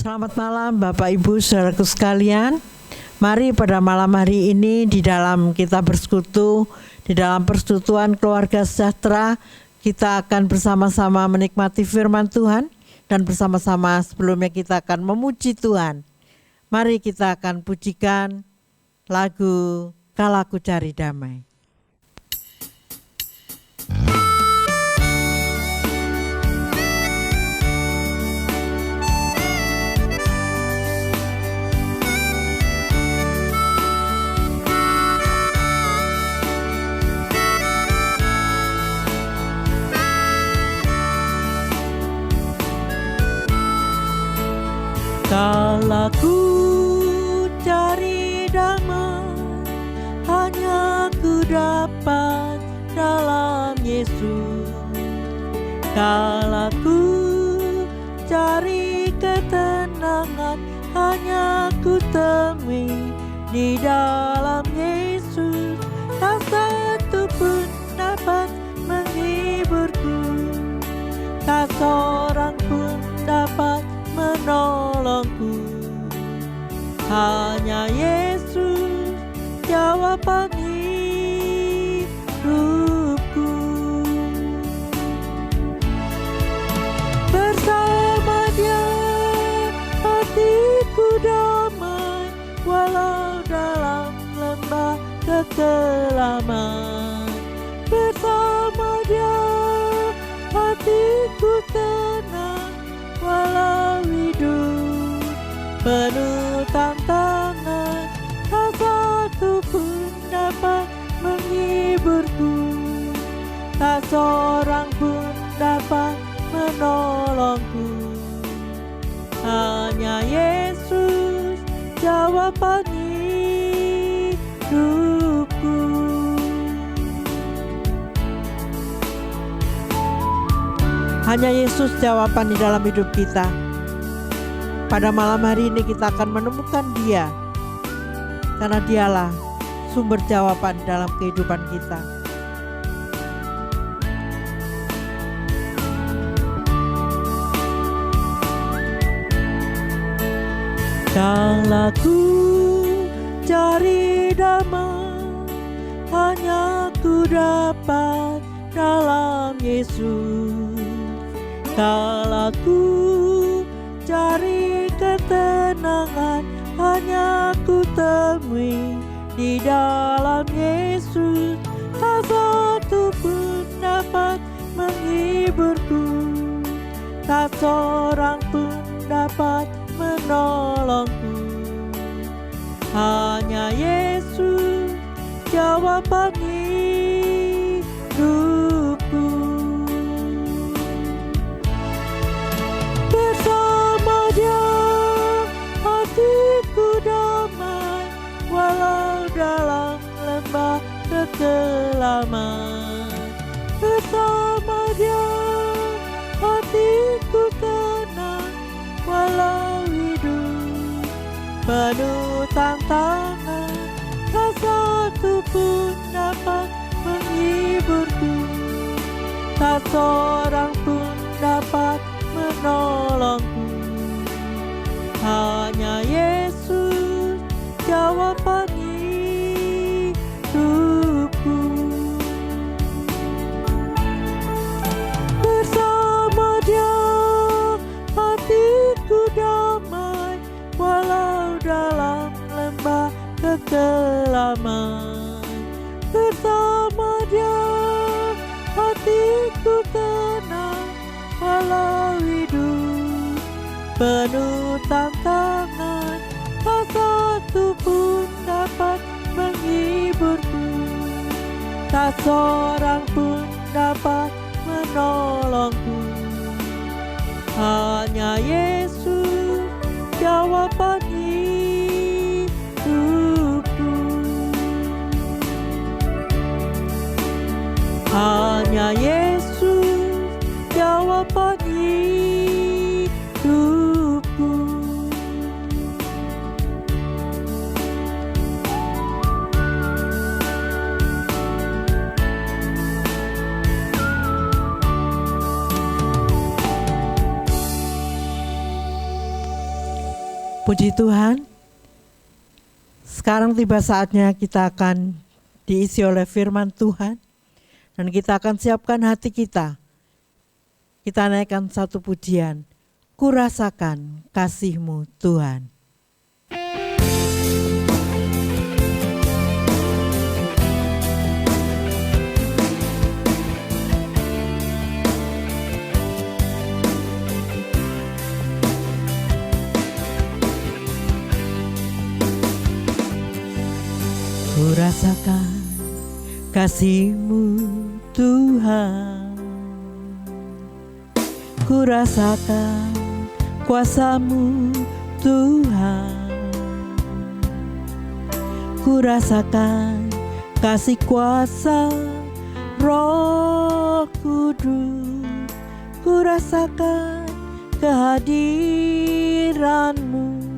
Selamat malam Bapak Ibu saudaraku sekalian. Mari pada malam hari ini di dalam kita bersekutu, di dalam persekutuan keluarga sejahtera, kita akan bersama-sama menikmati firman Tuhan dan bersama-sama sebelumnya kita akan memuji Tuhan. Mari kita akan pujikan lagu Kala Ku Cari Damai. Kala ku cari damai, hanya ku dapat dalam Yesus. Kala ku cari ketenangan, hanya ku temui di dalam Yesus. Tak satu pun dapat menghiburku, tak seorang pun dapat menolongku. Hanya Yesus jawaban hidupku. Bersama Dia hatiku damai, walau dalam lembah kekelaman. Bersama Dia hatiku tenang, walau hidup penuh tantangan. Tak satu pun dapat menghiburku, tak seorang pun dapat menolongku. Hanya Yesus jawaban hidupku. Hanya Yesus jawaban di dalam hidup kita. Pada malam hari ini kita akan menemukan Dia, karena Dialah sumber jawaban dalam kehidupan kita. Kala ku cari damai, hanya ku dapat dalam Yesus. Kala ku cari ketenangan, hanya ku temui di dalam Yesus. Tak satu pun dapat menghiburku, tak seorang pun dapat menolongku. Hanya Yesus jawaban hidupku. Bersama Dia hatiku damai, walau dalam lembah kekelaman. Bersama Dia hatiku tenang, walau hidup penuh tantangan. Tak satu pun dapat menghiburku, tak seorang pun dapat menolongku. Hanya Yesus jawaban hidupku. Bersama Dia hatiku damai, walau dalam lembah kekelaman. Bersama Dia hatiku tenang, walau hidup penuh tantangan. Tak satu pun dapat menghiburku, tak seorang pun dapat menolongku. Hanya Yesus jawaban hidupku. Hanya Yesus jawaban hidupku. Puji Tuhan, sekarang tiba saatnya kita akan diisi oleh firman Tuhan. Dan kita akan siapkan hati kita. Kita naikkan satu pujian. Kurasakan kasih-Mu Tuhan. Kurasakan kasih-Mu Tuhan, kurasakan kuasa-Mu Tuhan, kurasakan kasih kuasa Roh Kudus, kurasakan kehadiran-Mu.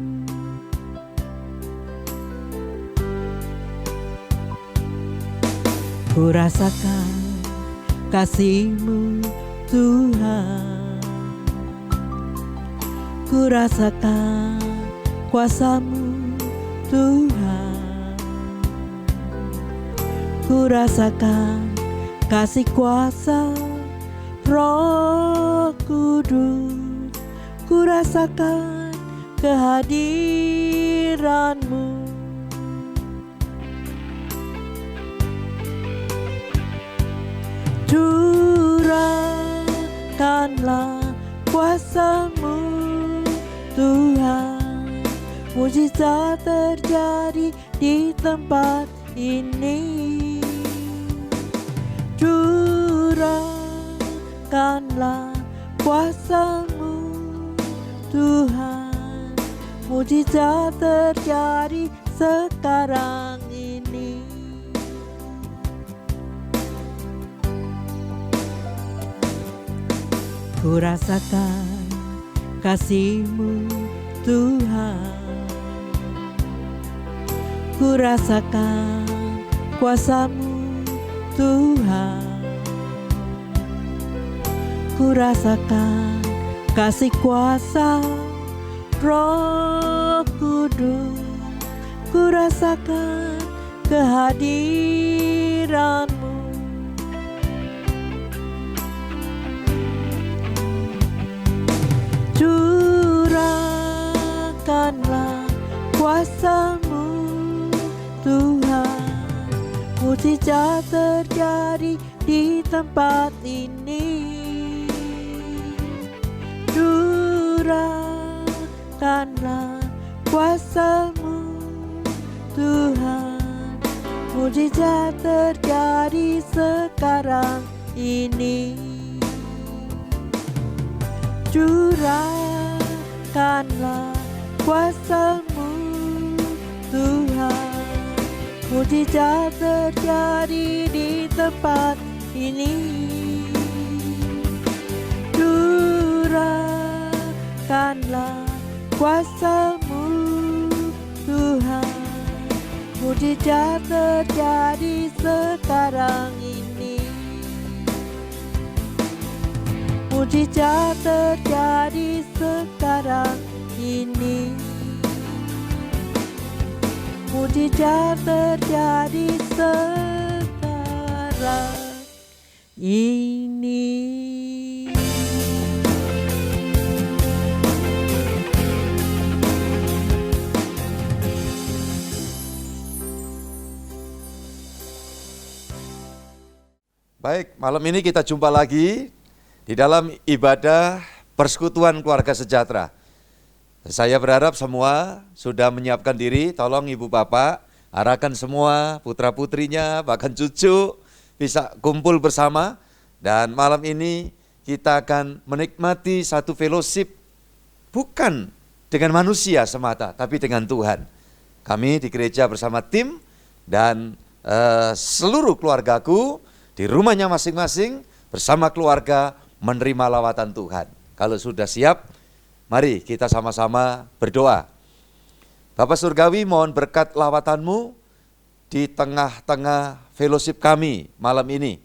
Kurasakan kasih-Mu Tuhan, kurasakan kuasa-Mu Tuhan, kurasakan kasih kuasa Roh Kudus, kurasakan kehadiran-Mu. Curahkanlah kuasa-Mu Tuhan, mujizat terjadi di tempat ini. Curahkanlah kuasa-Mu Tuhan, mujizat terjadi sekarang ini. Kurasakan kasih-Mu Tuhan, kurasakan kuasa-Mu Tuhan, kurasakan kasih kuasa Roh Kudus, kurasakan kehadiran-Mu. Curahkanlah kuasa-Mu Tuhan, mujizat terjadi di tempat ini. Curahkanlah kuasa-Mu Tuhan, mujizat terjadi sekarang ini. Curahkanlah kuasa-Mu Tuhan, mujizat terjadi di tempat ini. Curahkanlah kuasa-Mu Tuhan, mujizat terjadi sekarang ini. Mujizat terjadi sekarang ini. Mujizat terjadi sekarang ini. Baik, malam ini kita jumpa lagi di dalam ibadah persekutuan keluarga sejahtera. Saya berharap semua sudah menyiapkan diri, tolong Ibu Bapak, arahkan semua putra-putrinya, bahkan cucu, bisa kumpul bersama. Dan malam ini kita akan menikmati satu fellowship, bukan dengan manusia semata, tapi dengan Tuhan. Kami di gereja bersama tim dan seluruh keluargaku di rumahnya masing-masing bersama keluarga menerima lawatan Tuhan. Kalau sudah siap, mari kita sama-sama berdoa. Bapa Surgawi, mohon berkat lawatan-Mu di tengah-tengah fellowship kami malam ini.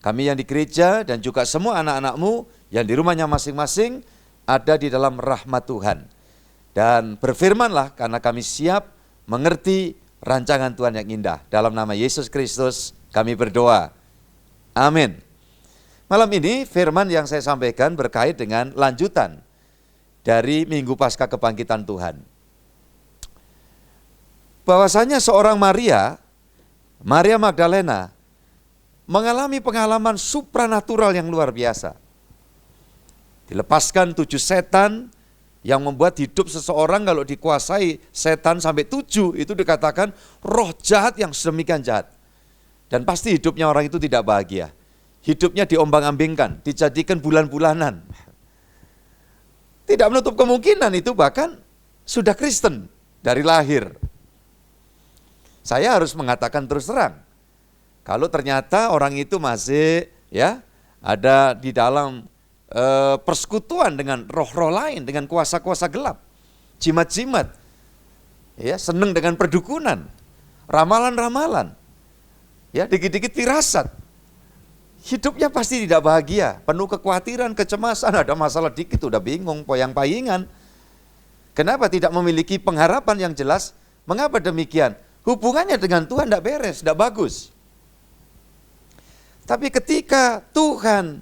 Kami yang di gereja dan juga semua anak-anak-Mu yang di rumahnya masing-masing ada di dalam rahmat Tuhan. Dan berfirmanlah karena kami siap mengerti rancangan Tuhan yang indah. Dalam nama Yesus Kristus kami berdoa. Amin. Malam ini firman yang saya sampaikan berkait dengan lanjutan dari Minggu Paskah Kebangkitan Tuhan. Bahwasanya seorang Maria Magdalena, mengalami pengalaman supranatural yang luar biasa. Dilepaskan 7 setan yang membuat hidup seseorang kalau dikuasai setan sampai 7, itu dikatakan roh jahat yang sedemikian jahat. Dan pasti hidupnya orang itu tidak bahagia. Hidupnya diombang-ambingkan, dijadikan bulan-bulanan. Tidak menutup kemungkinan itu bahkan sudah Kristen dari lahir. Saya harus mengatakan terus terang, kalau ternyata orang itu masih ada di dalam persekutuan dengan roh-roh lain, dengan kuasa-kuasa gelap, jimat-jimat, senang dengan perdukunan, ramalan-ramalan, dikit-dikit firasat, hidupnya pasti tidak bahagia, penuh kekhawatiran, kecemasan, ada masalah dikit udah bingung, poyang-payingan. Kenapa tidak memiliki pengharapan yang jelas? Mengapa demikian? Hubungannya dengan Tuhan tidak beres, tidak bagus. Tapi ketika Tuhan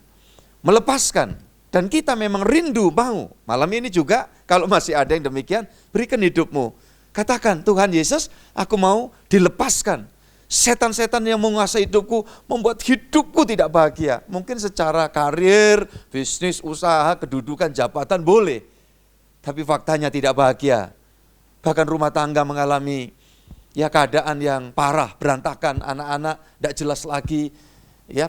melepaskan dan kita memang rindu mau, malam ini juga kalau masih ada yang demikian, berikan hidupmu. Katakan, Tuhan Yesus, aku mau dilepaskan. Setan-setan yang menguasai hidupku, membuat hidupku tidak bahagia. Mungkin secara karir, bisnis, usaha, kedudukan, jabatan boleh. Tapi faktanya tidak bahagia. Bahkan rumah tangga mengalami keadaan yang parah, berantakan, anak-anak tidak jelas lagi,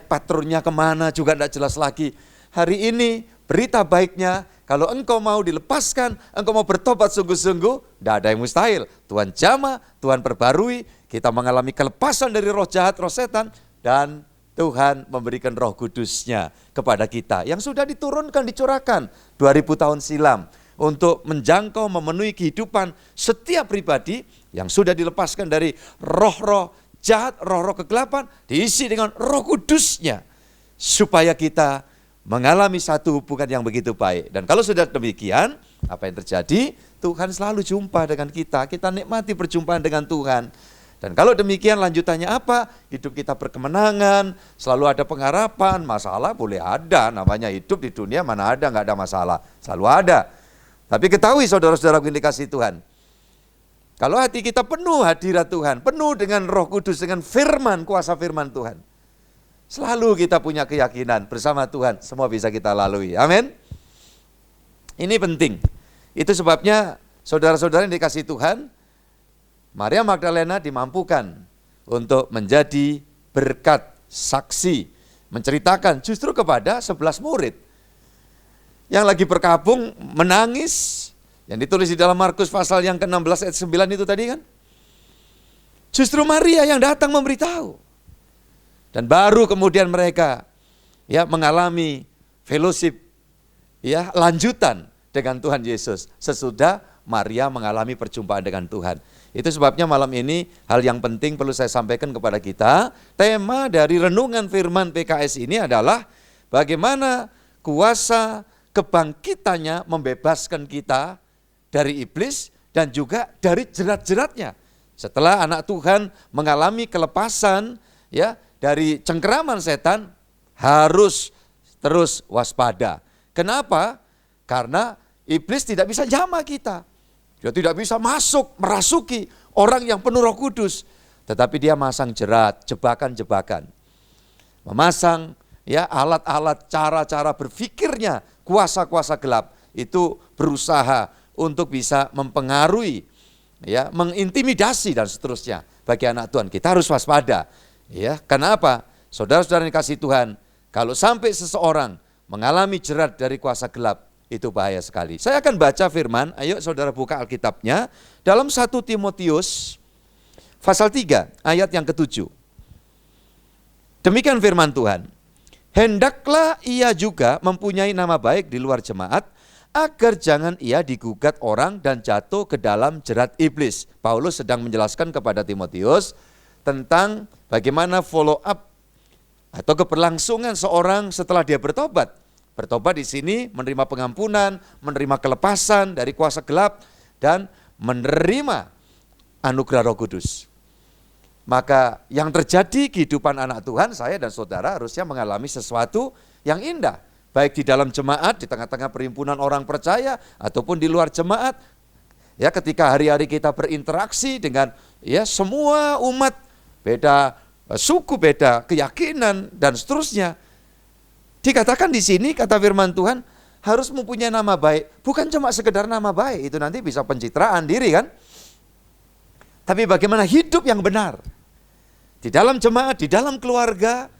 patronnya kemana juga tidak jelas lagi. Hari ini berita baiknya, kalau engkau mau dilepaskan, engkau mau bertobat sungguh-sungguh, tidak ada yang mustahil. Tuhan jamah, Tuhan perbarui, kita mengalami kelepasan dari roh jahat, roh setan, dan Tuhan memberikan roh kudusnya kepada kita, yang sudah diturunkan, dicurahkan 2000 tahun silam, untuk menjangkau, memenuhi kehidupan setiap pribadi yang sudah dilepaskan dari roh-roh jahat, roh-roh kegelapan, diisi dengan roh kudusnya, supaya kita mengalami satu hubungan yang begitu baik. Dan kalau sudah demikian, apa yang terjadi? Tuhan selalu jumpa dengan kita nikmati perjumpaan dengan Tuhan. Dan kalau demikian lanjutannya apa? Hidup kita berkemenangan, selalu ada pengharapan. Masalah boleh ada, namanya hidup di dunia mana ada nggak ada masalah, selalu ada. Tapi ketahui saudara-saudara yang dikasihi Tuhan, kalau hati kita penuh hadirat Tuhan, penuh dengan Roh Kudus, dengan firman, kuasa firman Tuhan, selalu kita punya keyakinan bersama Tuhan, semua bisa kita lalui. Amin. Ini penting. Itu sebabnya saudara-saudara yang dikasihi Tuhan, Maria Magdalena dimampukan untuk menjadi berkat, saksi, menceritakan justru kepada 11 murid yang lagi berkabung, menangis, yang ditulis di dalam Markus pasal yang ke-16 ayat 9 itu tadi kan. Justru Maria yang datang memberitahu. Dan baru kemudian mereka mengalami fellowship, lanjutan dengan Tuhan Yesus sesudah Maria mengalami perjumpaan dengan Tuhan. Itu sebabnya malam ini hal yang penting perlu saya sampaikan kepada kita. Tema dari renungan firman PKS ini adalah bagaimana kuasa kebangkitannya membebaskan kita dari iblis dan juga dari jerat-jeratnya. Setelah anak Tuhan mengalami kelepasan dari cengkeraman setan, harus terus waspada. Kenapa? Karena iblis tidak bisa jamah kita. Dia tidak bisa masuk, merasuki orang yang penuh Roh Kudus. Tetapi dia masang jerat, jebakan-jebakan. Memasang alat-alat, cara-cara berpikirnya, kuasa-kuasa gelap itu berusaha untuk bisa mempengaruhi, mengintimidasi dan seterusnya. Bagi anak Tuhan kita harus waspada. Kenapa? Saudara-saudara yang dikasihi Tuhan, kalau sampai seseorang mengalami jerat dari kuasa gelap, itu bahaya sekali. Saya akan baca firman, ayo saudara buka Alkitabnya, dalam 1 Timotius pasal 3 ayat yang ke-7. Demikian firman Tuhan. Hendaklah ia juga mempunyai nama baik di luar jemaat, agar jangan ia digugat orang dan jatuh ke dalam jerat iblis. Paulus sedang menjelaskan kepada Timotius tentang bagaimana follow up atau keberlangsungan seorang setelah dia bertobat. Bertobat di sini menerima pengampunan, menerima kelepasan dari kuasa gelap, dan menerima anugerah Roh Kudus. Maka yang terjadi kehidupan anak Tuhan, saya dan saudara harusnya mengalami sesuatu yang indah. Baik di dalam jemaat, di tengah-tengah perhimpunan orang percaya, ataupun di luar jemaat. Ya, ketika hari-hari kita berinteraksi dengan ya semua umat, beda suku, beda keyakinan, dan seterusnya. Dikatakan di sini, kata firman Tuhan, harus mempunyai nama baik. Bukan cuma sekedar nama baik, itu nanti bisa pencitraan diri kan. Tapi bagaimana hidup yang benar. Di dalam jemaat, di dalam keluarga,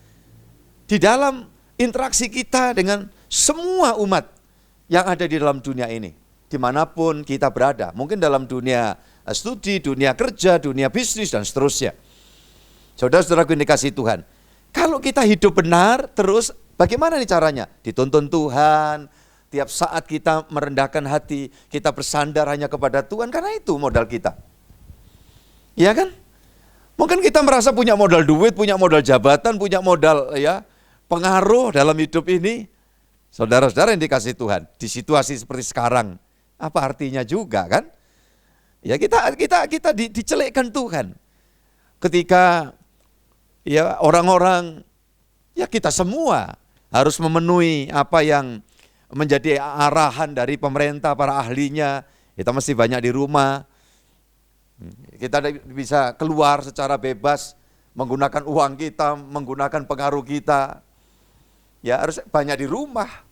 di dalam interaksi kita dengan semua umat yang ada di dalam dunia ini. Dimanapun kita berada. Mungkin dalam dunia studi, dunia kerja, dunia bisnis, dan seterusnya. Saudara-saudaraku yang dikasihi Tuhan. Kalau kita hidup benar, terus bagaimana nih caranya? Dituntun Tuhan. Tiap saat kita merendahkan hati, kita bersandar hanya kepada Tuhan. Karena itu modal kita. Iya kan? Mungkin kita merasa punya modal duit, punya modal jabatan, punya modal ya pengaruh dalam hidup ini. Saudara-saudara yang dikasihi Tuhan, di situasi seperti sekarang, apa artinya juga kan? Ya kita dicelekkan Tuhan. Ketika ya orang-orang, ya kita semua harus memenuhi apa yang menjadi arahan dari pemerintah, para ahlinya. Kita mesti banyak di rumah. Kita bisa keluar secara bebas, menggunakan uang kita, menggunakan pengaruh kita. Ya harus banyak di rumah.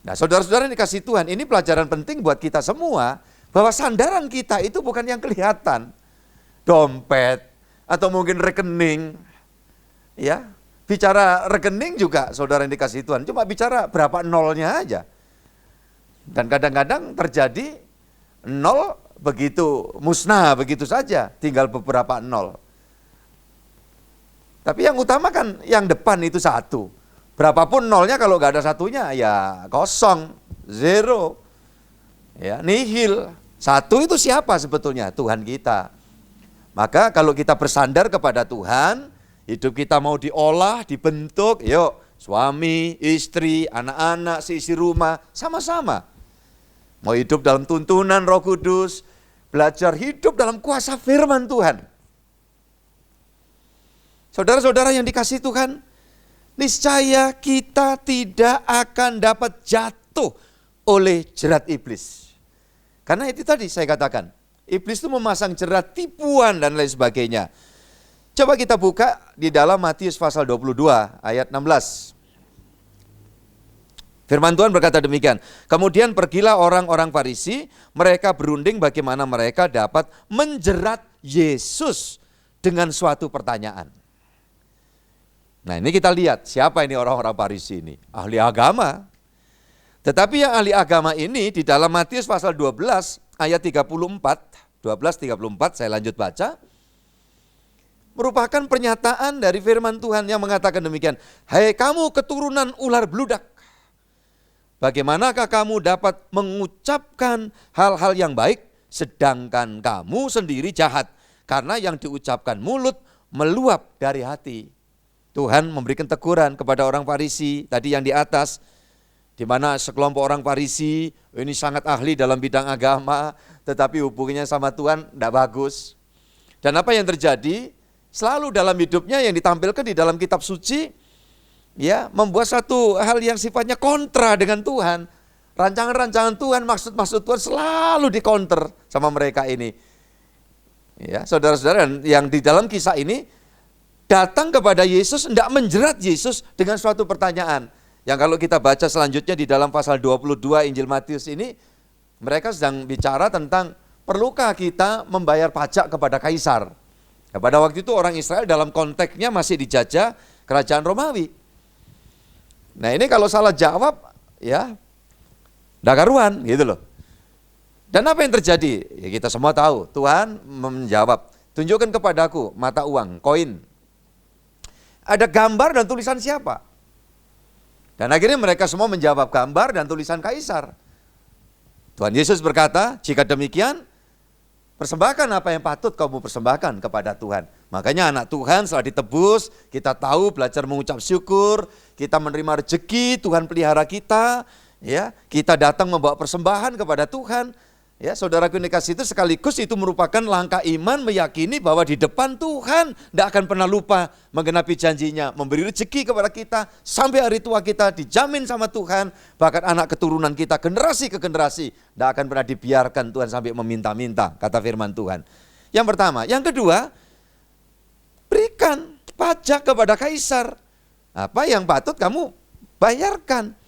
Nah saudara-saudara yang dikasihi Tuhan, ini pelajaran penting buat kita semua, bahwa sandaran kita itu bukan yang kelihatan. Dompet, atau mungkin rekening. Ya, bicara rekening juga saudara yang dikasihi Tuhan, cuma bicara berapa nolnya aja. Dan kadang-kadang terjadi nol begitu musnah, begitu saja, tinggal beberapa nol. Tapi yang utama kan yang depan itu satu. Berapapun nolnya kalau nggak ada satunya ya kosong, zero, ya nihil. Satu itu siapa sebetulnya? Tuhan kita. Maka kalau kita bersandar kepada Tuhan, hidup kita mau diolah, dibentuk, yuk suami, istri, anak-anak, seisi rumah, sama-sama. Mau hidup dalam tuntunan Roh Kudus, belajar hidup dalam kuasa firman Tuhan. Saudara-saudara yang dikasihi Tuhan, niscaya kita tidak akan dapat jatuh oleh jerat iblis. Karena itu tadi saya katakan, iblis itu memasang jerat tipuan dan lain sebagainya. Coba kita buka di dalam Matius pasal 22 ayat 16. Firman Tuhan berkata demikian, kemudian pergilah orang-orang Farisi, mereka berunding bagaimana mereka dapat menjerat Yesus dengan suatu pertanyaan. Nah ini kita lihat, siapa ini orang-orang Farisi ini? Ahli agama. Tetapi yang ahli agama ini di dalam Matius pasal 12 ayat 34, 12-34, saya lanjut baca. Merupakan pernyataan dari firman Tuhan yang mengatakan demikian, hai kamu keturunan ular beludak. Bagaimanakah kamu dapat mengucapkan hal-hal yang baik, sedangkan kamu sendiri jahat? Karena yang diucapkan mulut meluap dari hati. Tuhan memberikan teguran kepada orang Farisi, tadi yang di atas, di mana sekelompok orang Farisi, ini sangat ahli dalam bidang agama, tetapi hubungannya sama Tuhan tidak bagus. Dan apa yang terjadi? Selalu dalam hidupnya yang ditampilkan di dalam kitab suci, ya, membuat satu hal yang sifatnya kontra dengan Tuhan. Rancangan-rancangan Tuhan, maksud-maksud Tuhan selalu dikonter sama mereka ini. Ya, saudara-saudara yang di dalam kisah ini datang kepada Yesus, hendak menjerat Yesus dengan suatu pertanyaan. Yang kalau kita baca selanjutnya di dalam pasal 22 Injil Matius ini, mereka sedang bicara tentang perlukah kita membayar pajak kepada Kaisar. Nah, pada waktu itu orang Israel dalam konteksnya masih dijajah kerajaan Romawi. Nah ini kalau salah jawab, ya nggak karuan gitu loh. Dan apa yang terjadi? Ya kita semua tahu, Tuhan menjawab, tunjukkan kepadaku mata uang, koin. Ada gambar dan tulisan siapa? Dan akhirnya mereka semua menjawab gambar dan tulisan Kaisar. Tuhan Yesus berkata, jika demikian, persembahkan apa yang patut kamu persembahkan kepada Tuhan. Makanya anak Tuhan setelah ditebus, kita tahu belajar mengucap syukur, kita menerima rezeki, Tuhan pelihara kita, ya, kita datang membawa persembahan kepada Tuhan. Ya, saudaraku yang dikasih itu sekaligus itu merupakan langkah iman meyakini bahwa di depan Tuhan tidak akan pernah lupa menggenapi janjinya, memberi rezeki kepada kita sampai hari tua kita dijamin sama Tuhan, bahkan anak keturunan kita generasi ke generasi tidak akan pernah dibiarkan Tuhan sampai meminta-minta, kata firman Tuhan. Yang pertama, yang kedua, berikan pajak kepada kaisar. Apa yang patut kamu bayarkan.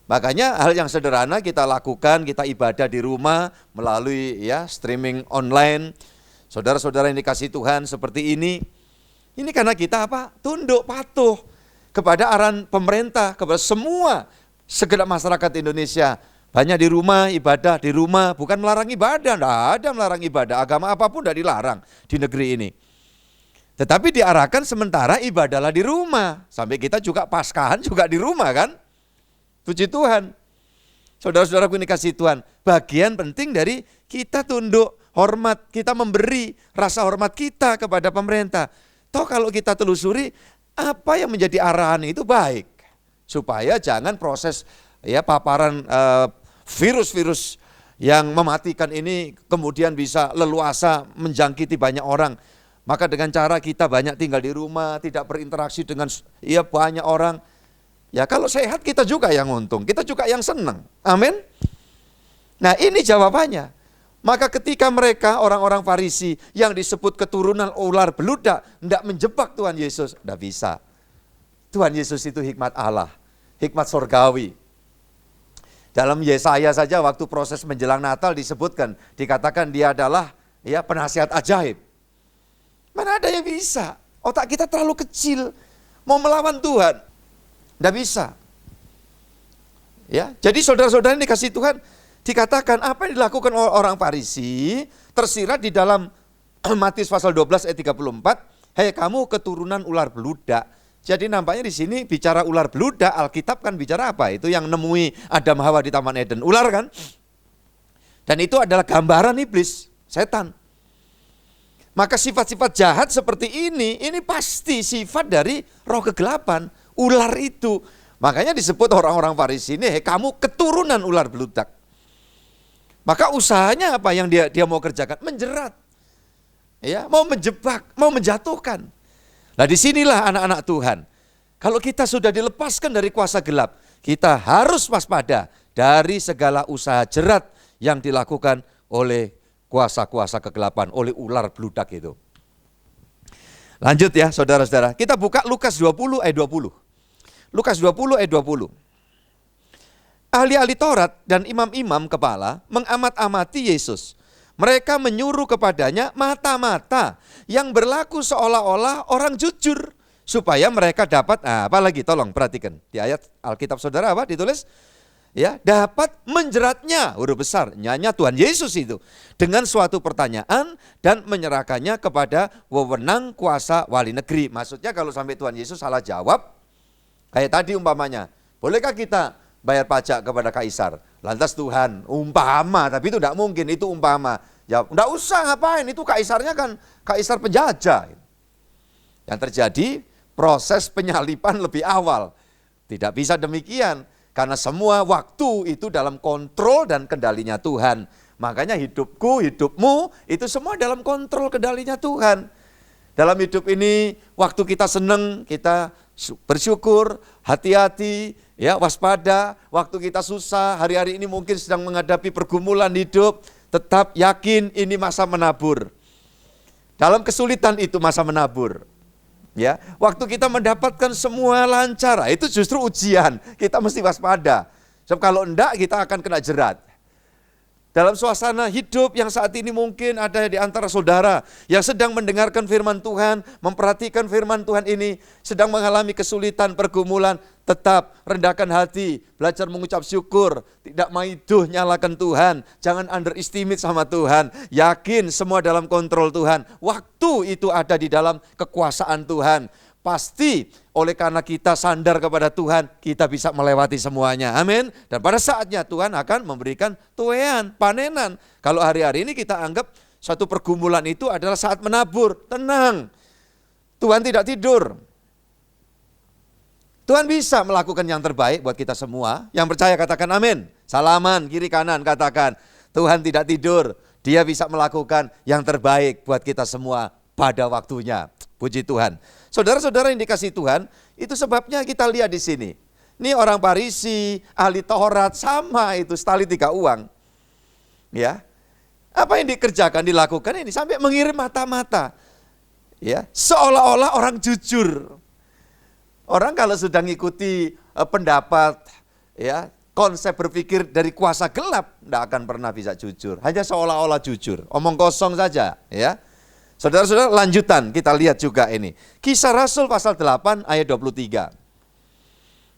Makanya hal yang sederhana kita lakukan, kita ibadah di rumah melalui streaming online. Saudara-saudara yang dikasih Tuhan seperti ini karena kita tunduk, patuh kepada arahan pemerintah, kepada semua segenap masyarakat Indonesia. Banyak di rumah, ibadah di rumah, bukan melarang ibadah, tidak ada melarang ibadah, agama apapun tidak dilarang di negeri ini. Tetapi diarahkan sementara ibadahlah di rumah, sampai kita juga Paskahan juga di rumah kan. Puji Tuhan. Saudara-saudaraku yang dikasihi Tuhan, bagian penting dari kita tunduk, hormat, kita memberi rasa hormat kita kepada pemerintah. Toh kalau kita telusuri, apa yang menjadi arahan itu baik. Supaya jangan proses paparan virus-virus yang mematikan ini kemudian bisa leluasa menjangkiti banyak orang. Maka dengan cara kita banyak tinggal di rumah, tidak berinteraksi dengan banyak orang, ya kalau sehat kita juga yang untung, kita juga yang senang. Amin. Nah ini jawabannya. Maka ketika mereka orang-orang Farisi yang disebut keturunan ular beludak tidak menjebak Tuhan Yesus, tidak bisa. Tuhan Yesus itu hikmat Allah, hikmat surgawi. Dalam Yesaya saja waktu proses menjelang Natal disebutkan, dikatakan dia adalah penasihat ajaib. Mana ada yang bisa? Otak kita terlalu kecil, mau melawan Tuhan. Tidak bisa. Ya, jadi saudara-saudara yang dikasih Tuhan, dikatakan apa yang dilakukan orang Farisi tersirat di dalam Matius pasal 12 ayat 34, "Hei kamu keturunan ular beludak." Jadi nampaknya di sini bicara ular beludak, Alkitab kan bicara apa? Itu yang nemui Adam Hawa di Taman Eden, ular kan? Dan itu adalah gambaran iblis, setan. Maka sifat-sifat jahat seperti ini pasti sifat dari roh kegelapan. Ular itu, makanya disebut orang-orang Farisi ini, kamu keturunan ular beludak. Maka usahanya apa yang dia mau kerjakan? Menjerat, mau menjebak, mau menjatuhkan. Nah disinilah anak-anak Tuhan, kalau kita sudah dilepaskan dari kuasa gelap, kita harus waspada dari segala usaha jerat yang dilakukan oleh kuasa-kuasa kegelapan, oleh ular beludak itu. Lanjut ya saudara-saudara, kita buka Lukas 20 ayat 20. Lukas 20 ayat 20. Ahli-ahli Taurat dan imam-imam kepala mengamat-amati Yesus. Mereka menyuruh kepadanya mata-mata yang berlaku seolah-olah orang jujur. Supaya mereka dapat, apalagi tolong perhatikan. Di ayat Alkitab saudara apa ditulis? Dapat menjeratnya, huruf besar, nyanya Tuhan Yesus itu. Dengan suatu pertanyaan dan menyerahkannya kepada wewenang kuasa wali negeri. Maksudnya kalau sampai Tuhan Yesus salah jawab, kayak tadi umpamanya, bolehkah kita bayar pajak kepada kaisar? Lantas Tuhan, umpama, tapi itu tidak mungkin, itu umpama. Ya, tidak usah ngapain, itu kaisarnya kan kaisar penjajah. Yang terjadi, proses penyalipan lebih awal. Tidak bisa demikian, karena semua waktu itu dalam kontrol dan kendalinya Tuhan. Makanya hidupku, hidupmu, itu semua dalam kontrol kendalinya Tuhan. Dalam hidup ini, waktu kita senang, kita bersyukur, hati-hati, waspada. Waktu kita susah, hari-hari ini mungkin sedang menghadapi pergumulan hidup, tetap yakin ini masa menabur. Dalam kesulitan itu masa menabur. Waktu kita mendapatkan semua lancar, itu justru ujian. Kita mesti waspada. Sebab kalau enggak kita akan kena jerat. Dalam suasana hidup yang saat ini mungkin ada di antara saudara yang sedang mendengarkan firman Tuhan, memperhatikan firman Tuhan ini, sedang mengalami kesulitan, pergumulan, tetap rendahkan hati, belajar mengucap syukur, tidak maiduh nyalakan Tuhan, jangan underestimate sama Tuhan, yakin semua dalam kontrol Tuhan, waktu itu ada di dalam kekuasaan Tuhan. Pasti oleh karena kita sandar kepada Tuhan, kita bisa melewati semuanya. Amin. Dan pada saatnya Tuhan akan memberikan tuaian, panenan. Kalau hari-hari ini kita anggap suatu pergumulan itu adalah saat menabur. Tenang. Tuhan tidak tidur. Tuhan bisa melakukan yang terbaik buat kita semua. Yang percaya katakan amin. Salaman kiri kanan katakan, Tuhan tidak tidur, Dia bisa melakukan yang terbaik buat kita semua pada waktunya. Puji Tuhan. Saudara-saudara yang dikasihi Tuhan, itu sebabnya kita lihat di sini. Ini orang Farisi, ahli Taurat, sama itu setali 3 uang. Ya, apa yang dikerjakan, dilakukan ini sampai mengirim mata-mata. Ya, seolah-olah orang jujur. Orang kalau sudah ngikuti pendapat, ya, konsep berpikir dari kuasa gelap, tidak akan pernah bisa jujur. Hanya seolah-olah jujur, omong kosong saja. Ya, saudara-saudara, lanjutan kita lihat juga ini. Kisah Rasul pasal 8 ayat 23.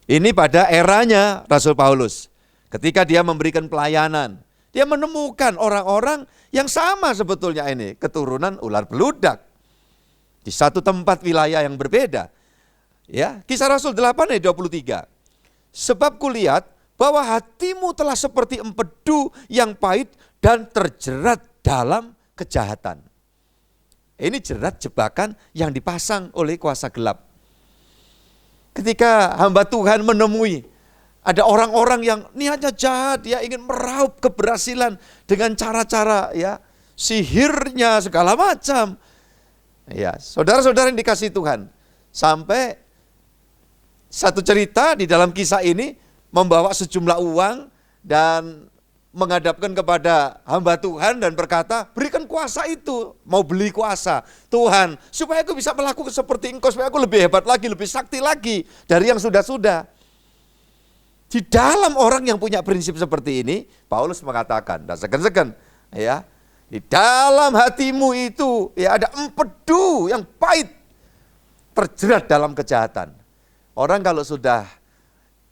Ini pada eranya Rasul Paulus. Ketika dia memberikan pelayanan, dia menemukan orang-orang yang sama sebetulnya ini, keturunan ular beludak. Di satu tempat wilayah yang berbeda. Ya, Kisah Rasul 8 ayat 23. Sebab kulihat bahwa hatimu telah seperti empedu yang pahit dan terjerat dalam kejahatan. Ini jerat jebakan yang dipasang oleh kuasa gelap. Ketika hamba Tuhan menemui ada orang-orang yang niatnya jahat, dia ingin meraup keberhasilan dengan cara-cara ya sihirnya segala macam. Ya, saudara-saudara yang dikasihi Tuhan, sampai satu cerita di dalam kisah ini membawa sejumlah uang dan menghadapkan kepada hamba Tuhan dan berkata, berikan kuasa itu, mau beli kuasa Tuhan, supaya aku bisa melakukan seperti engkau, supaya aku lebih hebat lagi, lebih sakti lagi dari yang sudah-sudah. Di dalam orang yang punya prinsip seperti ini, Paulus mengatakan, dan segan-segan, ya, di dalam hatimu itu ya ada empedu yang pahit, terjerat dalam kejahatan. Orang kalau sudah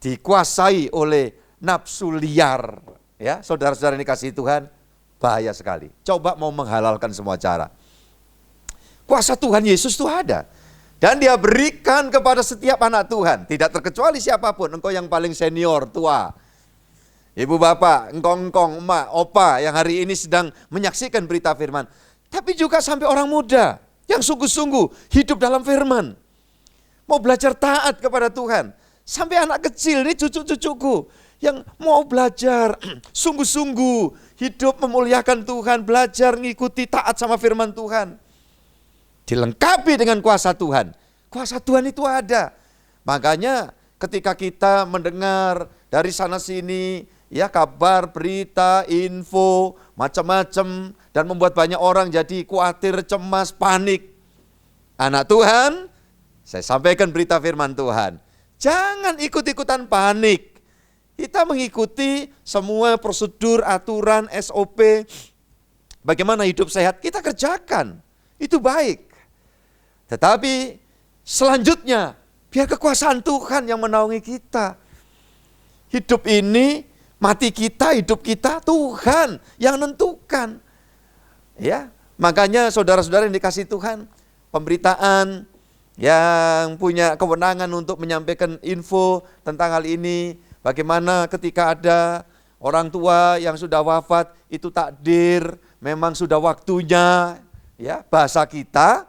dikuasai oleh nafsu liar, ya, saudara-saudara yang dikasihi Tuhan, bahaya sekali. Coba mau menghalalkan semua cara. Kuasa Tuhan Yesus itu ada. Dan dia berikan kepada setiap anak Tuhan. Tidak terkecuali siapapun. Engkau yang paling senior, tua. Ibu bapak, engkong, emak, opa yang hari ini sedang menyaksikan berita firman. Tapi juga sampai orang muda yang sungguh-sungguh hidup dalam firman. Mau belajar taat kepada Tuhan. Sampai anak kecil, ini cucu-cucuku yang mau belajar sungguh-sungguh hidup memuliakan Tuhan, belajar ngikuti taat sama firman Tuhan. Dilengkapi dengan kuasa Tuhan. Kuasa Tuhan itu ada. Makanya ketika kita mendengar dari sana sini ya kabar, berita, info, macam-macam dan membuat banyak orang jadi khawatir, cemas, panik. Anak Tuhan, saya sampaikan berita firman Tuhan. Jangan ikut-ikutan panik. Kita mengikuti semua prosedur, aturan, SOP. Bagaimana hidup sehat, kita kerjakan. Itu baik. Tetapi selanjutnya, biar kekuasaan Tuhan yang menaungi kita. Hidup ini, mati kita, hidup kita, Tuhan yang menentukan. Ya, makanya saudara-saudara yang dikasihi Tuhan, pemberitaan yang punya kewenangan untuk menyampaikan info tentang hal ini, bagaimana ketika ada orang tua yang sudah wafat, itu takdir, memang sudah waktunya, ya bahasa kita,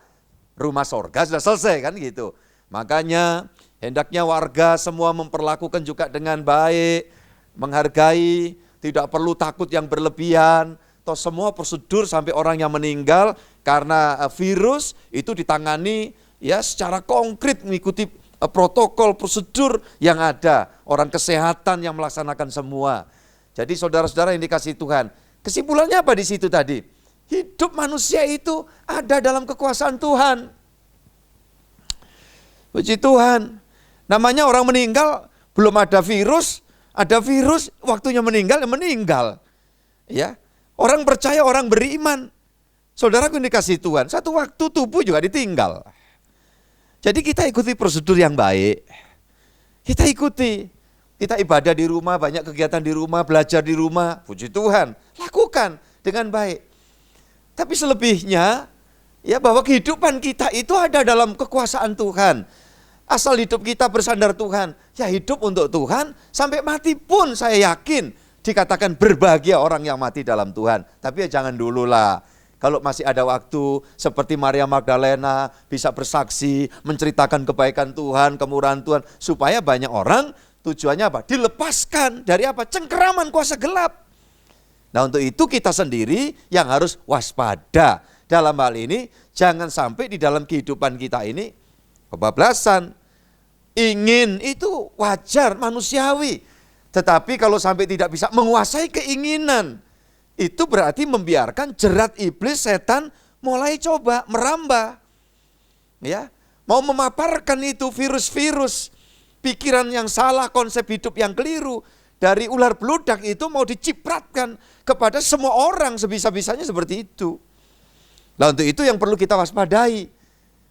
rumah sorga sudah selesai kan gitu. Makanya hendaknya warga semua memperlakukan juga dengan baik, menghargai, tidak perlu takut yang berlebihan. Toh semua prosedur sampai orang yang meninggal karena virus itu ditangani ya secara konkret mengikuti protokol, prosedur yang ada. Orang kesehatan yang melaksanakan semua. Jadi saudara-saudara yang dikasihi Tuhan, kesimpulannya apa di situ tadi? Hidup manusia itu ada dalam kekuasaan Tuhan. Puji Tuhan. Namanya orang meninggal, belum ada virus waktunya meninggal, ya meninggal. Ya. Orang percaya, orang beriman. Saudaraku yang dikasihi Tuhan, satu waktu tubuh juga ditinggal. Jadi kita ikuti prosedur yang baik. Kita ikuti. Kita ibadah di rumah, banyak kegiatan di rumah, belajar di rumah. Puji Tuhan, lakukan dengan baik. Tapi selebihnya, ya bahwa kehidupan kita itu ada dalam kekuasaan Tuhan. Asal hidup kita bersandar Tuhan. Ya hidup untuk Tuhan, sampai mati pun saya yakin dikatakan berbahagia orang yang mati dalam Tuhan. Tapi ya jangan dulu lah. Kalau masih ada waktu seperti Maria Magdalena bisa bersaksi, menceritakan kebaikan Tuhan, kemurahan Tuhan. Supaya banyak orang tujuannya apa? Dilepaskan dari apa? Cengkeraman kuasa gelap. Nah, untuk itu kita sendiri yang harus waspada. Dalam hal ini, jangan sampai di dalam kehidupan kita ini kebablasan. Ingin itu wajar, manusiawi. Tetapi kalau sampai tidak bisa menguasai keinginan, itu berarti membiarkan jerat iblis, setan mulai coba merambah. Ya, mau memaparkan itu virus-virus, pikiran yang salah, konsep hidup yang keliru, dari ular beludak itu mau dicipratkan kepada semua orang sebisa-bisanya seperti itu. Nah, untuk itu yang perlu kita waspadai.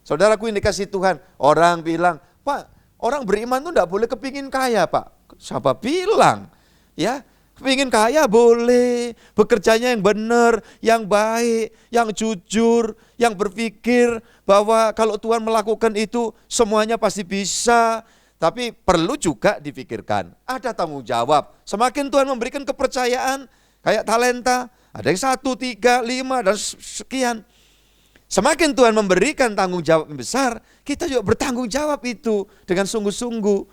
Saudaraku yang dikasih Tuhan, orang bilang, Pak, orang beriman itu enggak boleh kepingin kaya, Pak. Siapa bilang? Ya, kepingin kaya boleh, bekerjanya yang benar, yang baik, yang jujur, yang berpikir bahwa kalau Tuhan melakukan itu semuanya pasti bisa. Tapi perlu juga dipikirkan, ada tanggung jawab. Semakin Tuhan memberikan kepercayaan, kayak talenta, ada yang 1, 3, 5, dan sekian. Semakin Tuhan memberikan tanggung jawab yang besar, kita juga bertanggung jawab itu dengan sungguh-sungguh.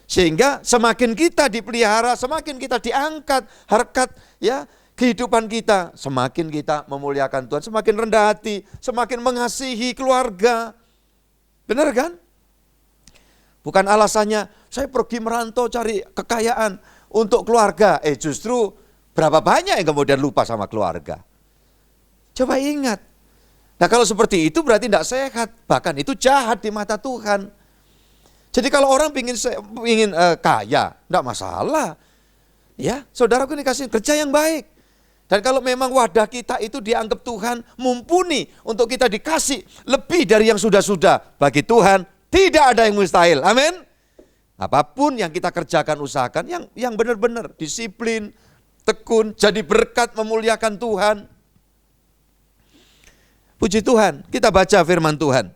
Sehingga semakin kita dipelihara, semakin kita diangkat harkat ya kehidupan kita, semakin kita memuliakan Tuhan, semakin rendah hati, semakin mengasihi keluarga. Benar kan? Bukan alasannya saya pergi merantau cari kekayaan untuk keluarga. Justru berapa banyak yang kemudian lupa sama keluarga. Coba ingat. Nah, kalau seperti itu berarti tidak sehat, bahkan itu jahat di mata Tuhan. Jadi kalau orang ingin kaya, tidak masalah. Ya, saudaraku ini kasih kerja yang baik. Dan kalau memang wadah kita itu dianggap Tuhan mumpuni untuk kita dikasih lebih dari yang sudah-sudah, bagi Tuhan tidak ada yang mustahil. Amin. Apapun yang kita kerjakan, usahakan yang benar-benar disiplin, tekun, jadi berkat memuliakan Tuhan. Puji Tuhan, kita baca firman Tuhan.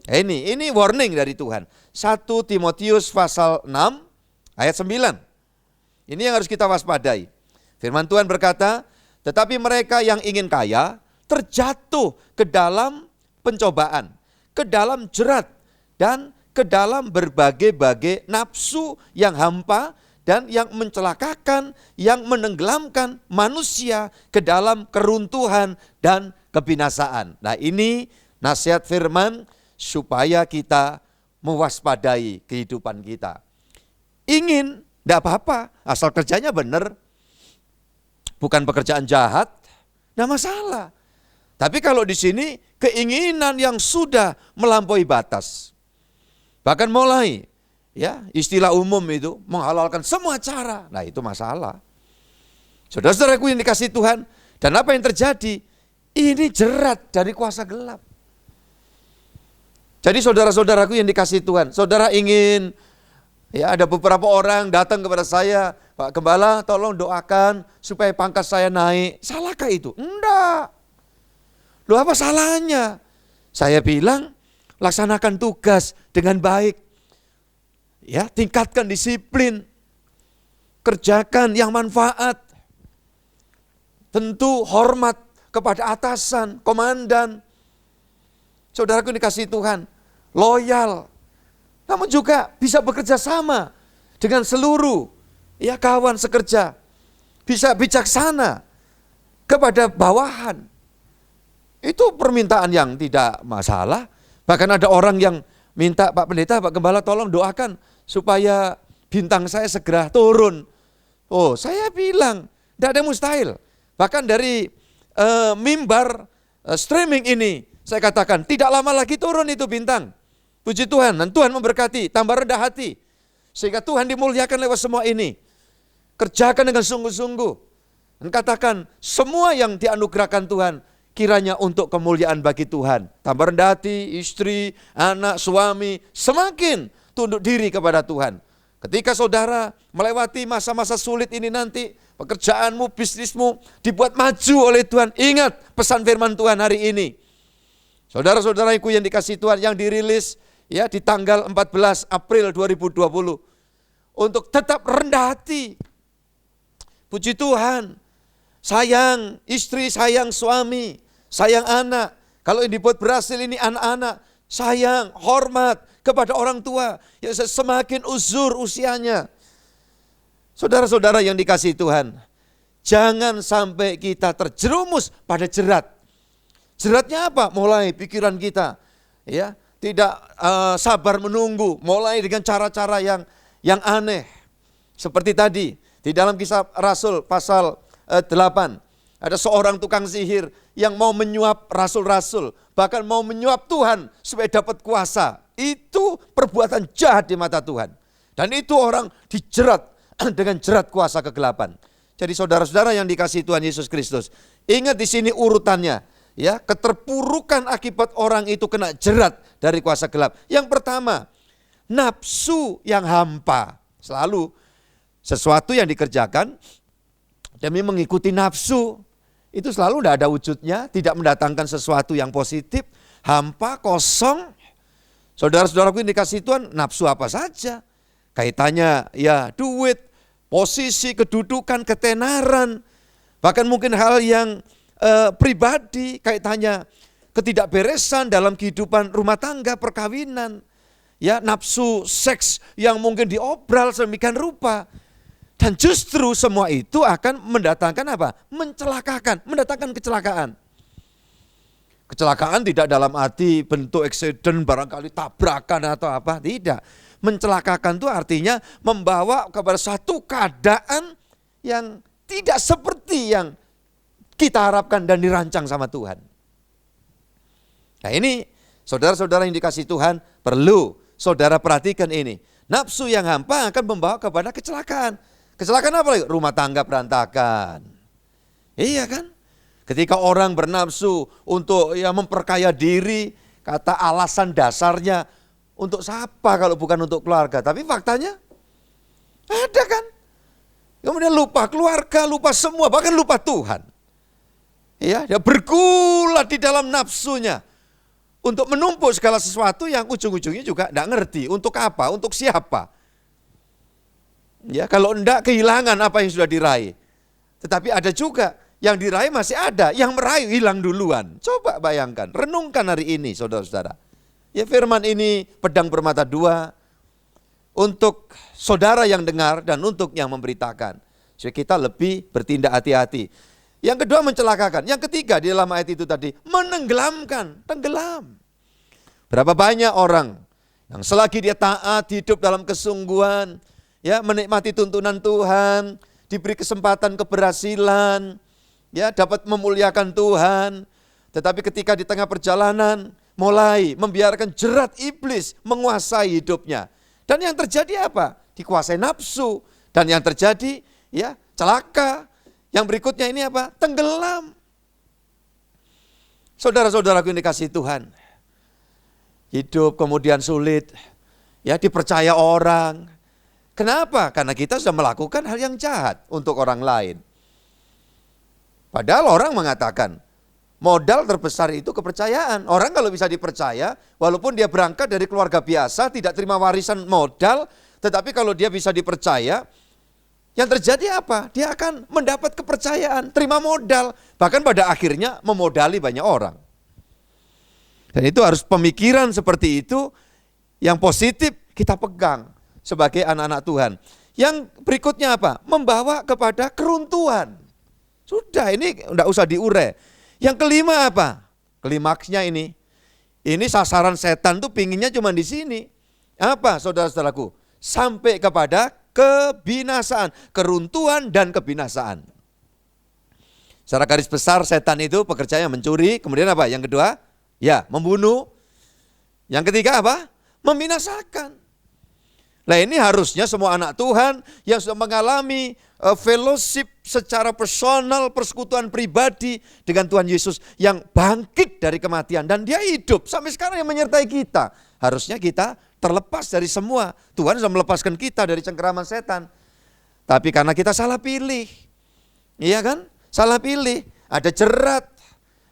Ini warning dari Tuhan. 1 Timotius pasal 6 ayat 9. Ini yang harus kita waspadai. Firman Tuhan berkata, tetapi mereka yang ingin kaya terjatuh ke dalam pencobaan, ke dalam jerat, dan ke dalam berbagai-bagai nafsu yang hampa dan yang mencelakakan, yang menenggelamkan manusia ke dalam keruntuhan dan kebinasaan. Nah, ini nasihat firman supaya kita mewaspadai kehidupan kita. Ingin, tidak apa-apa, asal kerjanya benar. Bukan pekerjaan jahat, tidak masalah. Tapi kalau di sini keinginan yang sudah melampaui batas. Bahkan mulai, ya istilah umum itu, menghalalkan semua cara. Nah, itu masalah. Saudara-saudaraku yang dikasih Tuhan, dan apa yang terjadi? Ini jerat dari kuasa gelap. Jadi saudara-saudaraku yang dikasih Tuhan, saudara ingin, ya ada beberapa orang datang kepada saya, Pak Gembala tolong doakan supaya pangkat saya naik. Salahkah itu? Enggak. Loh, apa salahnya? Saya bilang, laksanakan tugas dengan baik. Ya, tingkatkan disiplin. Kerjakan yang manfaat. Tentu hormat kepada atasan, komandan. Saudaraku dikasih Tuhan, loyal. Namun juga bisa bekerja sama dengan seluruh ya kawan sekerja. Bisa bijaksana kepada bawahan. Itu permintaan yang tidak masalah. Bahkan ada orang yang minta, Pak Pendeta, Pak Gembala tolong doakan supaya bintang saya segera turun. Oh, saya bilang, tidak ada mustahil. Bahkan dari mimbar streaming ini, saya katakan, tidak lama lagi turun itu bintang. Puji Tuhan, dan Tuhan memberkati, tambah rendah hati. Sehingga Tuhan dimuliakan lewat semua ini. Kerjakan dengan sungguh-sungguh. Dan katakan, semua yang dianugerahkan Tuhan, kiranya untuk kemuliaan bagi Tuhan. Tambah rendah hati, istri, anak, suami, semakin tunduk diri kepada Tuhan. Ketika saudara melewati masa-masa sulit ini nanti, pekerjaanmu, bisnismu dibuat maju oleh Tuhan. Ingat pesan firman Tuhan hari ini. Saudara-saudaraku yang dikasih Tuhan, yang dirilis ya di tanggal 14 April 2020. Untuk tetap rendah hati. Puji Tuhan. Sayang istri, sayang suami, sayang anak. Kalau yang dibuat berhasil ini anak-anak. Sayang, hormat kepada orang tua. Yang semakin uzur usianya. Saudara-saudara yang dikasih Tuhan. Jangan sampai kita terjerumus pada jerat. Jeratnya apa? Mulai pikiran kita, ya, tidak sabar menunggu, mulai dengan cara-cara yang aneh. Seperti tadi, di dalam Kisah Rasul pasal 8, ada seorang tukang sihir yang mau menyuap rasul-rasul, bahkan mau menyuap Tuhan supaya dapat kuasa. Itu perbuatan jahat di mata Tuhan. Dan itu orang dijerat dengan jerat kuasa kegelapan. Jadi saudara-saudara yang dikasihi Tuhan Yesus Kristus, ingat di sini urutannya, ya, keterpurukan akibat orang itu kena jerat dari kuasa gelap. Yang pertama, nafsu yang hampa. Selalu sesuatu yang dikerjakan demi mengikuti nafsu, itu selalu tidak ada wujudnya, tidak mendatangkan sesuatu yang positif, hampa, kosong. Saudara-saudaraku yang dikasihi Tuhan, nafsu apa saja. Kaitannya ya duit, posisi, kedudukan, ketenaran, bahkan mungkin hal yang pribadi, kaitannya ketidakberesan dalam kehidupan rumah tangga, perkawinan, ya, nafsu seks yang mungkin diobral sedemikian rupa. Dan justru semua itu akan mendatangkan apa? Mencelakakan, mendatangkan kecelakaan. Kecelakaan tidak dalam arti bentuk eksiden, barangkali tabrakan atau apa, tidak. Mencelakakan itu artinya membawa kepada satu keadaan yang tidak seperti yang kita harapkan dan dirancang sama Tuhan. Nah ini saudara-saudara yang dikasihi Tuhan, perlu saudara perhatikan ini. Nafsu yang hampa akan membawa kepada kecelakaan. Kecelakaan apa lagi? Rumah tangga berantakan. Iya kan? Ketika orang bernafsu untuk ya memperkaya diri, kata alasan dasarnya untuk siapa kalau bukan untuk keluarga. Tapi faktanya ada kan? Kemudian lupa keluarga, lupa semua, bahkan lupa Tuhan. Ya, dia bergulat di dalam nafsunya untuk menumpuk segala sesuatu yang ujung-ujungnya juga tidak ngerti untuk apa, untuk siapa. Ya, kalau enggak kehilangan apa yang sudah diraih. Tetapi ada juga yang diraih masih ada, yang meraih hilang duluan. Coba bayangkan, renungkan hari ini saudara-saudara. Ya, firman ini pedang bermata dua untuk saudara yang dengar dan untuk yang memberitakan. Supaya kita lebih bertindak hati-hati. Yang kedua mencelakakan, yang ketiga di dalam ayat itu tadi menenggelamkan, tenggelam. Berapa banyak orang yang selagi dia taat, hidup dalam kesungguhan, ya, menikmati tuntunan Tuhan, diberi kesempatan keberhasilan, ya, dapat memuliakan Tuhan, tetapi ketika di tengah perjalanan mulai membiarkan jerat iblis menguasai hidupnya. Dan yang terjadi apa? Dikuasai nafsu, dan yang terjadi ya celaka. Yang berikutnya ini apa? Tenggelam. Saudara-saudaraku yang dikasihi Tuhan, hidup kemudian sulit, ya, dipercaya orang. Kenapa? Karena kita sudah melakukan hal yang jahat untuk orang lain. Padahal orang mengatakan, modal terbesar itu kepercayaan. Orang kalau bisa dipercaya, walaupun dia berangkat dari keluarga biasa, tidak terima warisan modal, tetapi kalau dia bisa dipercaya, yang terjadi apa? Dia akan mendapat kepercayaan, terima modal, bahkan pada akhirnya memodali banyak orang. Dan itu harus pemikiran seperti itu, yang positif kita pegang sebagai anak-anak Tuhan. Yang berikutnya apa? Membawa kepada keruntuhan. Sudah, ini enggak usah diure. Yang kelima apa? Klimaksnya ini sasaran setan tuh pinginnya cuma di sini. Apa saudara-saudaraku? Sampai kepada kebinasaan, keruntuhan dan kebinasaan. Secara garis besar setan itu pekerjaannya mencuri, kemudian apa? Yang kedua, ya, membunuh. Yang ketiga apa? Membinasakan. Nah, ini harusnya semua anak Tuhan yang sudah mengalami fellowship secara personal, persekutuan pribadi dengan Tuhan Yesus yang bangkit dari kematian dan dia hidup sampai sekarang yang menyertai kita. Harusnya kita terlepas dari semua. Tuhan sudah melepaskan kita dari cengkeraman setan. Tapi karena kita salah pilih. Iya kan? Salah pilih. Ada jerat,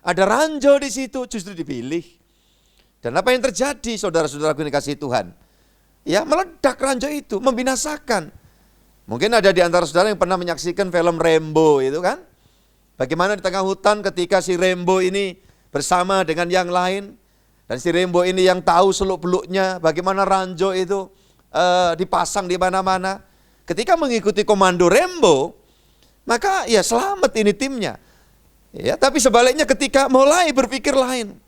ada ranjau di situ, justru dipilih. Dan apa yang terjadi saudara-saudaraku yang dikasihi Tuhan? Ya, meledak ranjau itu, membinasakan. Mungkin ada di antara saudara yang pernah menyaksikan film Rambo itu kan? Bagaimana di tengah hutan ketika si Rambo ini bersama dengan yang lain. Dan si Rambo ini yang tahu seluk-beluknya bagaimana ranjau itu dipasang di mana-mana. Ketika mengikuti komando Rambo, maka ya selamat ini timnya. Ya, tapi sebaliknya ketika mulai berpikir lain,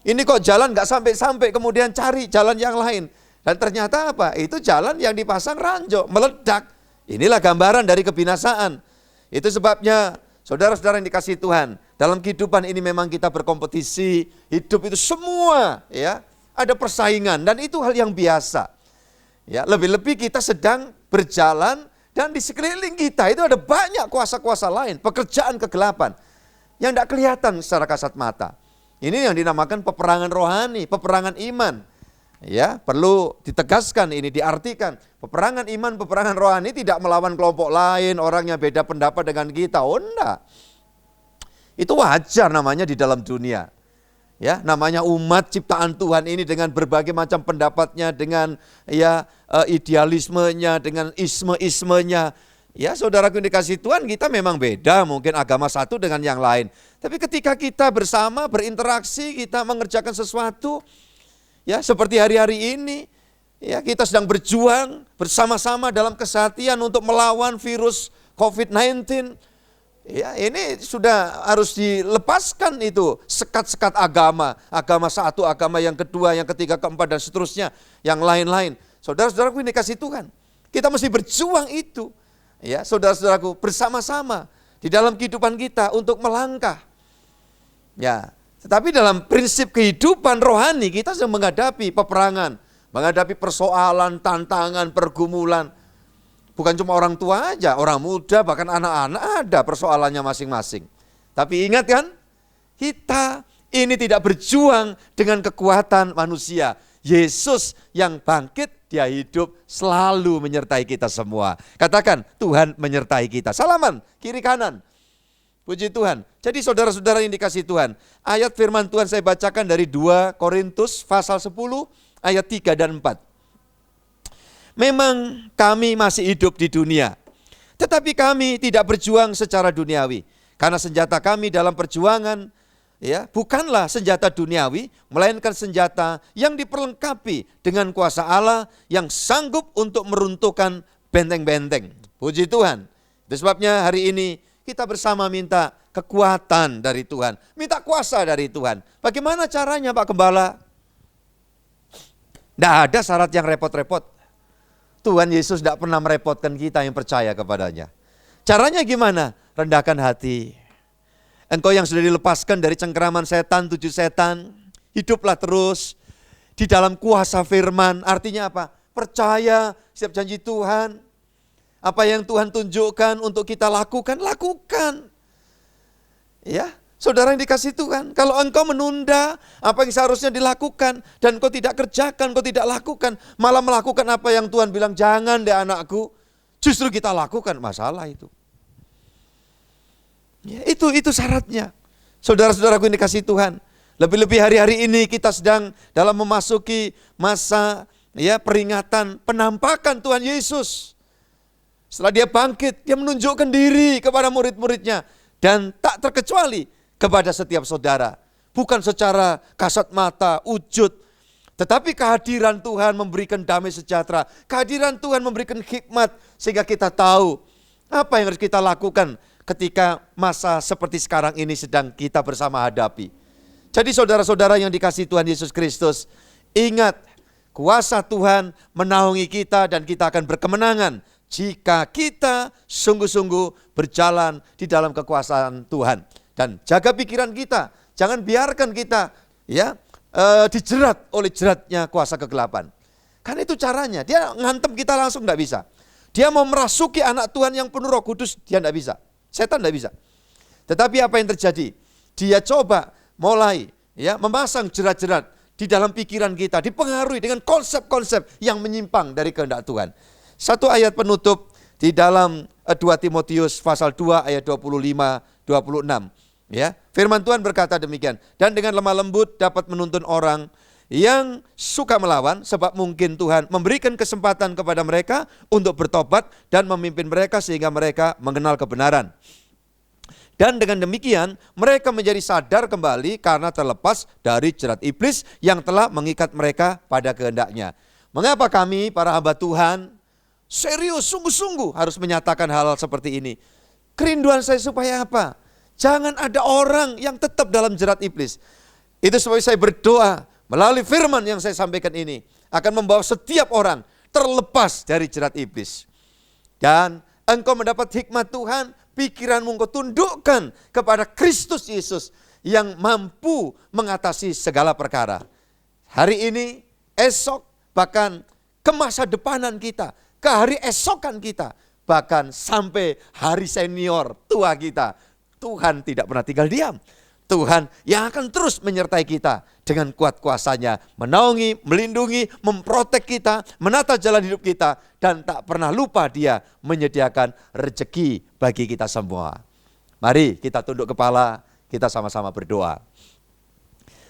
ini kok jalan nggak sampai-sampai, kemudian cari jalan yang lain. Dan ternyata apa? Itu jalan yang dipasang ranjau, meledak. Inilah gambaran dari kebinasaan. Itu sebabnya saudara-saudara yang dikasihi Tuhan, dalam kehidupan ini memang kita berkompetisi, hidup itu semua ya ada persaingan dan itu hal yang biasa. Ya, lebih-lebih kita sedang berjalan dan di sekeliling kita itu ada banyak kuasa-kuasa lain, pekerjaan kegelapan yang tidak kelihatan secara kasat mata. Ini yang dinamakan peperangan rohani, peperangan iman. Ya, perlu ditegaskan ini, diartikan. Peperangan iman, peperangan rohani tidak melawan kelompok lain, orang yang beda pendapat dengan kita. Oh enggak. Itu wajar namanya di dalam dunia. Ya, namanya umat ciptaan Tuhan ini dengan berbagai macam pendapatnya, dengan idealismenya, dengan isme-ismenya. Ya, saudaraku yang dikasihi Tuhan, kita memang beda, mungkin agama satu dengan yang lain. Tapi ketika kita bersama, berinteraksi, kita mengerjakan sesuatu, ya seperti hari-hari ini, ya kita sedang berjuang bersama-sama dalam kesehatan untuk melawan virus COVID-19. Ya, ini sudah harus dilepaskan itu sekat-sekat agama, agama satu, agama yang kedua, yang ketiga, keempat dan seterusnya, yang lain-lain. Saudara-saudaraku yang dikasihi Tuhan, kita mesti berjuang itu. Ya, saudara-saudaraku, bersama-sama di dalam kehidupan kita untuk melangkah. Ya, tetapi dalam prinsip kehidupan rohani kita sedang menghadapi peperangan, menghadapi persoalan, tantangan, pergumulan. Bukan cuma orang tua aja, orang muda, bahkan anak-anak ada persoalannya masing-masing. Tapi ingat kan, kita ini tidak berjuang dengan kekuatan manusia. Yesus yang bangkit, dia hidup, selalu menyertai kita semua. Katakan, Tuhan menyertai kita. Salaman, kiri kanan. Puji Tuhan. Jadi saudara-saudara yang dikasihi Tuhan, ayat firman Tuhan saya bacakan dari 2 Korintus pasal 10 ayat 3 dan 4. Memang kami masih hidup di dunia, tetapi kami tidak berjuang secara duniawi. Karena senjata kami dalam perjuangan ya bukanlah senjata duniawi, melainkan senjata yang diperlengkapi dengan kuasa Allah yang sanggup untuk meruntuhkan benteng-benteng. Puji Tuhan. Itu sebabnya hari ini kita bersama minta kekuatan dari Tuhan, minta kuasa dari Tuhan. Bagaimana caranya Pak Gembala? Tidak ada syarat yang repot-repot. Tuhan Yesus tidak pernah merepotkan kita yang percaya kepadanya. Caranya gimana? Rendahkan hati. Engkau yang sudah dilepaskan dari cengkeraman setan, 7 setan, hiduplah terus di dalam kuasa firman. Artinya apa? Percaya setiap janji Tuhan. Apa yang Tuhan tunjukkan untuk kita lakukan, lakukan. Ya, saudara yang dikasihi Tuhan, kalau engkau menunda apa yang seharusnya dilakukan dan engkau tidak kerjakan, engkau tidak lakukan, malah melakukan apa yang Tuhan bilang, jangan deh anakku, justru kita lakukan, masalah itu. Ya, itu syaratnya. Saudara-saudaraku yang dikasihi Tuhan, lebih-lebih hari-hari ini kita sedang dalam memasuki masa ya peringatan penampakan Tuhan Yesus. Setelah dia bangkit, dia menunjukkan diri kepada murid-muridnya. Dan tak terkecuali kepada setiap saudara. Bukan secara kasat mata, wujud. Tetapi kehadiran Tuhan memberikan damai sejahtera. Kehadiran Tuhan memberikan hikmat. Sehingga kita tahu apa yang harus kita lakukan ketika masa seperti sekarang ini sedang kita bersama hadapi. Jadi saudara-saudara yang dikasihi Tuhan Yesus Kristus, ingat kuasa Tuhan menaungi kita dan kita akan berkemenangan jika kita sungguh-sungguh berjalan di dalam kekuasaan Tuhan. Dan jaga pikiran kita, jangan biarkan kita dijerat oleh jeratnya kuasa kegelapan. Kan itu caranya, dia ngantem kita langsung tidak bisa. Dia mau merasuki anak Tuhan yang penuh Roh Kudus, dia tidak bisa. Setan tidak bisa. Tetapi apa yang terjadi? Dia coba mulai memasang jerat-jerat di dalam pikiran kita, dipengaruhi dengan konsep-konsep yang menyimpang dari kehendak Tuhan. Satu ayat penutup di dalam 2 Timotius pasal 2 ayat 25-26. Ya, firman Tuhan berkata demikian. Dan dengan lemah lembut dapat menuntun orang yang suka melawan, sebab mungkin Tuhan memberikan kesempatan kepada mereka untuk bertobat dan memimpin mereka sehingga mereka mengenal kebenaran. Dan dengan demikian mereka menjadi sadar kembali karena terlepas dari jerat iblis yang telah mengikat mereka pada kehendaknya. Mengapa kami para hamba Tuhan serius, sungguh-sungguh harus menyatakan hal-hal seperti ini? Kerinduan saya supaya apa? Jangan ada orang yang tetap dalam jerat iblis. Itu sebab saya berdoa melalui firman yang saya sampaikan ini akan membawa setiap orang terlepas dari jerat iblis. Dan engkau mendapat hikmat Tuhan, pikiranmu engkau tundukkan kepada Kristus Yesus yang mampu mengatasi segala perkara. Hari ini, esok, bahkan ke masa depanan kita, ke hari esokan kita, bahkan sampai hari senior tua kita, Tuhan tidak pernah tinggal diam. Tuhan yang akan terus menyertai kita dengan kuat kuasanya, menaungi, melindungi, memprotek kita, menata jalan hidup kita, dan tak pernah lupa Dia menyediakan rezeki bagi kita semua. Mari kita tunduk kepala, kita sama-sama berdoa.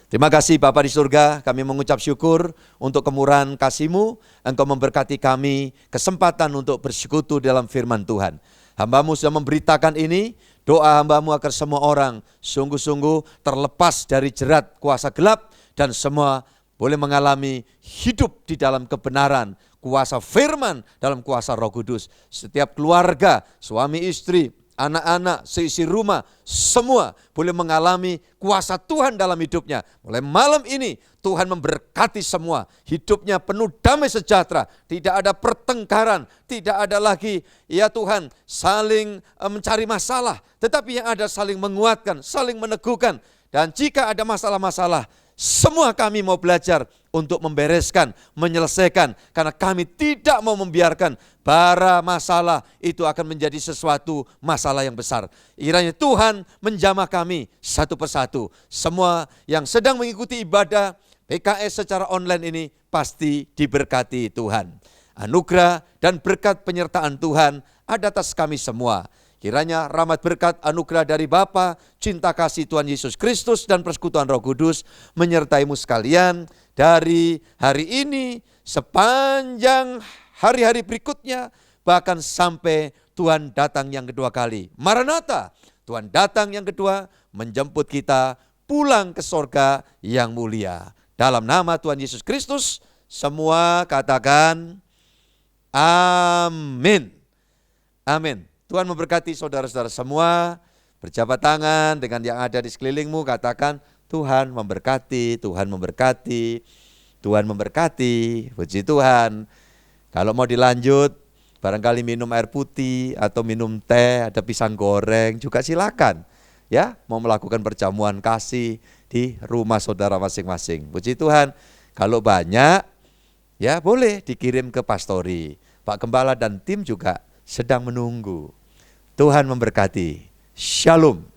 Terima kasih Bapa di surga, kami mengucap syukur untuk kemurahan kasih-Mu. Engkau memberkati kami kesempatan untuk bersekutu dalam firman Tuhan. Hamba-Mu sudah memberitakan ini, doa hamba-Mu agar semua orang sungguh-sungguh terlepas dari jerat kuasa gelap dan semua boleh mengalami hidup di dalam kebenaran, kuasa firman dalam kuasa Roh Kudus. Setiap keluarga, suami istri, anak-anak, seisi rumah, semua boleh mengalami kuasa Tuhan dalam hidupnya. Mulai malam ini Tuhan memberkati semua, hidupnya penuh damai sejahtera, tidak ada pertengkaran, tidak ada lagi ya Tuhan saling mencari masalah, tetapi yang ada saling menguatkan, saling meneguhkan. Dan jika ada masalah-masalah, semua kami mau belajar untuk membereskan, menyelesaikan, karena kami tidak mau membiarkan bara masalah itu akan menjadi sesuatu masalah yang besar. Kiranya Tuhan menjamah kami satu persatu. Semua yang sedang mengikuti ibadah PKS secara online ini pasti diberkati Tuhan. Anugerah dan berkat penyertaan Tuhan ada atas kami semua. Kiranya rahmat berkat anugerah dari Bapa, cinta kasih Tuhan Yesus Kristus dan persekutuan Roh Kudus menyertaimu sekalian dari hari ini sepanjang hari-hari berikutnya, bahkan sampai Tuhan datang yang kedua kali. Maranatha, Tuhan datang yang kedua menjemput kita pulang ke sorga yang mulia. Dalam nama Tuhan Yesus Kristus, semua katakan amin. Amin. Tuhan memberkati saudara-saudara semua. Berjabat tangan dengan yang ada di sekelilingmu, katakan Tuhan memberkati, Tuhan memberkati, Tuhan memberkati. Puji Tuhan. Kalau mau dilanjut, barangkali minum air putih atau minum teh, ada pisang goreng juga silakan. Ya, mau melakukan perjamuan kasih di rumah saudara masing-masing. Puji Tuhan. Kalau banyak, ya boleh dikirim ke pastori. Pak Gembala dan tim juga sedang menunggu. Tuhan memberkati. Shalom.